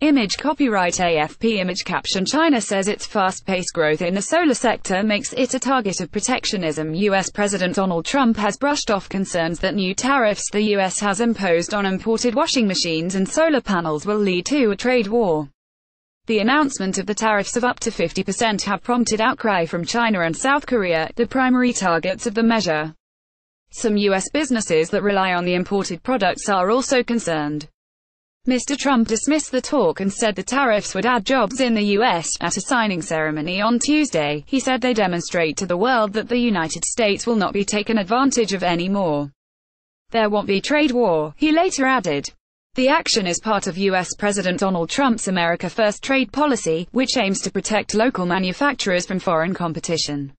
Image copyright AFP image caption China says its fast-paced growth in the solar sector makes it a target of protectionism. U.S. President Donald Trump has brushed off concerns that new tariffs the U.S. has imposed on imported washing machines and solar panels will lead to a trade war. The announcement of the tariffs of up to 50% have prompted outcry from China and South Korea, the primary targets of the measure. Some U.S. businesses that rely on the imported products are also concerned. Mr. Trump dismissed the talk and said the tariffs would add jobs in the U.S. At a signing ceremony on Tuesday, he said they demonstrate to the world that the United States will not be taken advantage of anymore. There won't be trade war, he later added. The action is part of U.S. President Donald Trump's America First trade policy, which aims to protect local manufacturers from foreign competition.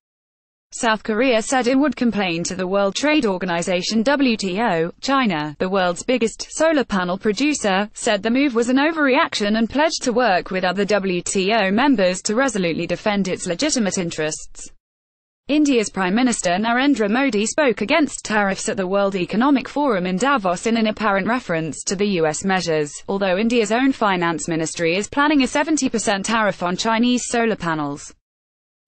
South Korea said it would complain to the World Trade Organization WTO. China, the world's biggest solar panel producer, said the move was an overreaction and pledged to work with other WTO members to resolutely defend its legitimate interests. India's Prime Minister Narendra Modi spoke against tariffs at the World Economic Forum in Davos in an apparent reference to the U.S. measures, although India's own finance ministry is planning a 70% tariff on Chinese solar panels.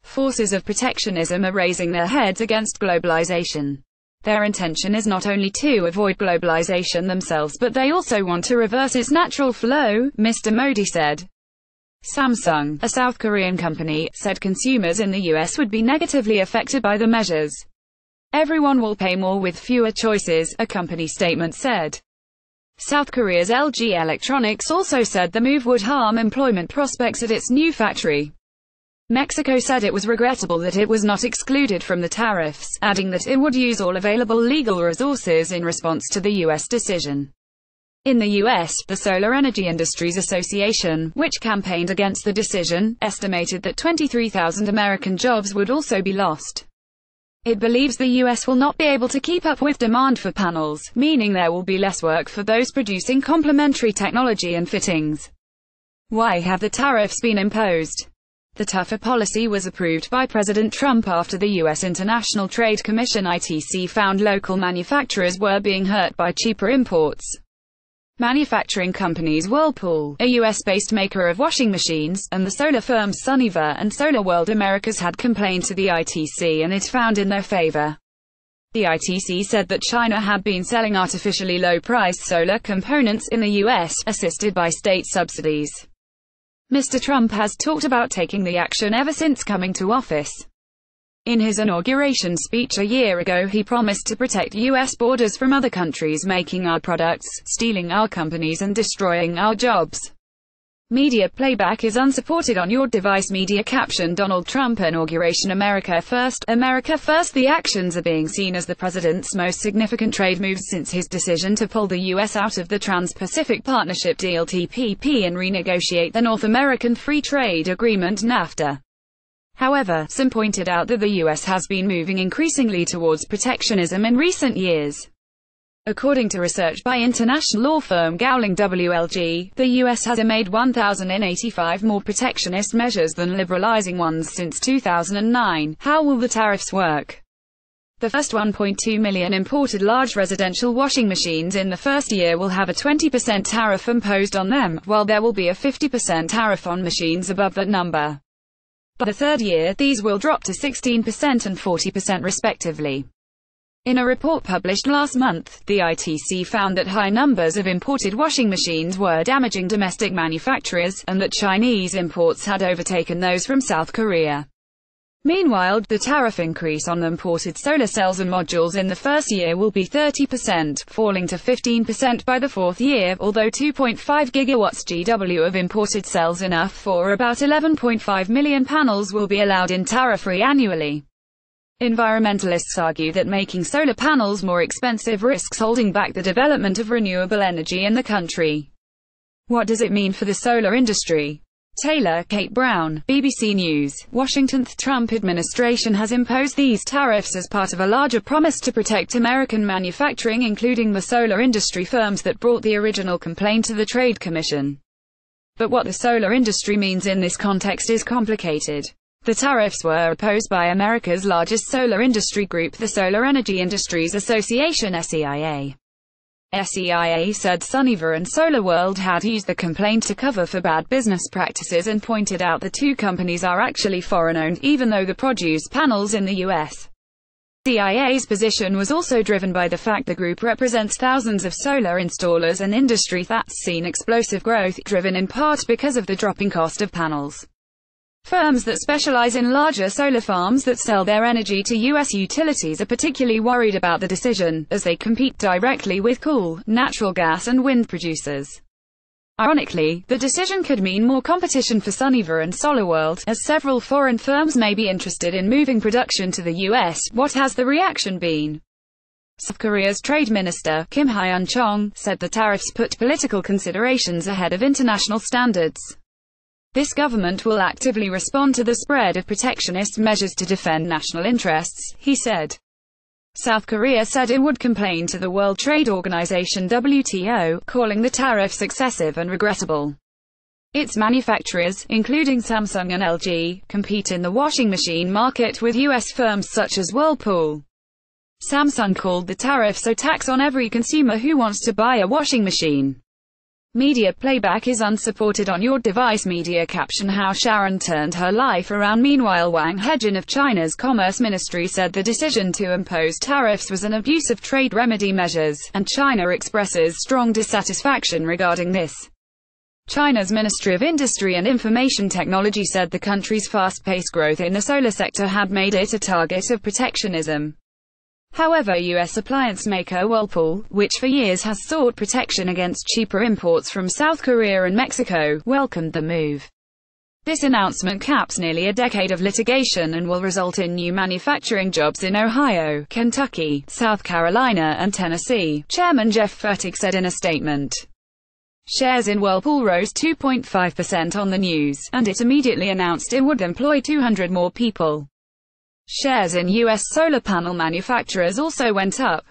Forces of protectionism are raising their heads against globalization. Their intention is not only to avoid globalization themselves but they also want to reverse its natural flow, Mr. Modi said. Samsung, a South Korean company, said consumers in the U.S. would be negatively affected by the measures. Everyone will pay more with fewer choices, a company statement said. South Korea's LG Electronics also said the move would harm employment prospects at its new factory. Mexico said it was regrettable that it was not excluded from the tariffs, adding that it would use all available legal resources in response to the U.S. decision. In the U.S., the Solar Energy Industries Association, which campaigned against the decision, estimated that 23,000 American jobs would also be lost. It believes the U.S. will not be able to keep up with demand for panels, meaning there will be less work for those producing complementary technology and fittings. Why have the tariffs been imposed? The tougher policy was approved by President Trump after the U.S. International Trade Commission (ITC) found local manufacturers were being hurt by cheaper imports. Manufacturing companies Whirlpool, a U.S.-based maker of washing machines, and the solar firms Sunniva and Solar World Americas had complained to the ITC and it found in their favor. The ITC said that China had been selling artificially low-priced solar components in the U.S., assisted by state subsidies. Mr. Trump has talked about taking the action ever since coming to office. In his inauguration speech a year ago he promised to protect U.S. borders from other countries making our products, stealing our companies and destroying our jobs. Media playback is unsupported on your device. Media caption Donald Trump inauguration America First. America First. The actions are being seen as the president's most significant trade moves since his decision to pull the U.S. out of the Trans-Pacific Partnership Deal (TPP) and renegotiate the North American Free Trade Agreement (NAFTA). However, some pointed out that the U.S. has been moving increasingly towards protectionism in recent years. According to research by international law firm Gowling WLG, the U.S. has made 1,085 more protectionist measures than liberalizing ones since 2009. How will the tariffs work? The first 1.2 million imported large residential washing machines in the first year will have a 20% tariff imposed on them, while there will be a 50% tariff on machines above that number. By the third year, these will drop to 16% and 40% respectively. In a report published last month, the ITC found that high numbers of imported washing machines were damaging domestic manufacturers, and that Chinese imports had overtaken those from South Korea. Meanwhile, the tariff increase on imported solar cells and modules in the first year will be 30%, falling to 15% by the fourth year, although 2.5 gigawatts GW of imported cells, enough for about 11.5 million panels, will be allowed in tariff-free annually. Environmentalists argue that making solar panels more expensive risks holding back the development of renewable energy in the country. What does it mean for the solar industry? Taylor, Kate Brown, BBC News, Washington. The Trump administration has imposed these tariffs as part of a larger promise to protect American manufacturing, including the solar industry firms that brought the original complaint to the Trade Commission. But what the solar industry means in this context is complicated. The tariffs were opposed by America's largest solar industry group, the Solar Energy Industries Association (SEIA). SEIA said Sunniva and SolarWorld had used the complaint to cover for bad business practices and pointed out the two companies are actually foreign-owned, even though they produce panels in the US. SEIA's position was also driven by the fact the group represents thousands of solar installers, an industry that's seen explosive growth, driven in part because of the dropping cost of panels. Firms that specialize in larger solar farms that sell their energy to U.S. utilities are particularly worried about the decision, as they compete directly with coal, natural gas and wind producers. Ironically, the decision could mean more competition for Sunniva and SolarWorld, as several foreign firms may be interested in moving production to the U.S. What has the reaction been? South Korea's Trade Minister, Kim Hyun-chong, said the tariffs put political considerations ahead of international standards. This government will actively respond to the spread of protectionist measures to defend national interests, he said. South Korea said it would complain to the World Trade Organization (WTO), calling the tariffs excessive and regrettable. Its manufacturers, including Samsung and LG, compete in the washing machine market with U.S. firms such as Whirlpool. Samsung called the tariffs a tax on every consumer who wants to buy a washing machine. Media playback is unsupported on your device. Media caption: How Sharon turned her life around. Meanwhile, Wang Hejun of China's Commerce Ministry said the decision to impose tariffs was an abuse of trade remedy measures, and China expresses strong dissatisfaction regarding this. China's Ministry of Industry and Information Technology said the country's fast-paced growth in the solar sector had made it a target of protectionism. However, U.S. appliance maker Whirlpool, which for years has sought protection against cheaper imports from South Korea and Mexico, welcomed the move. This announcement caps nearly a decade of litigation and will result in new manufacturing jobs in Ohio, Kentucky, South Carolina, and Tennessee, Chairman Jeff Fertig said in a statement. Shares in Whirlpool rose 2.5% on the news, and it immediately announced it would employ 200 more people. Shares in U.S. solar panel manufacturers also went up.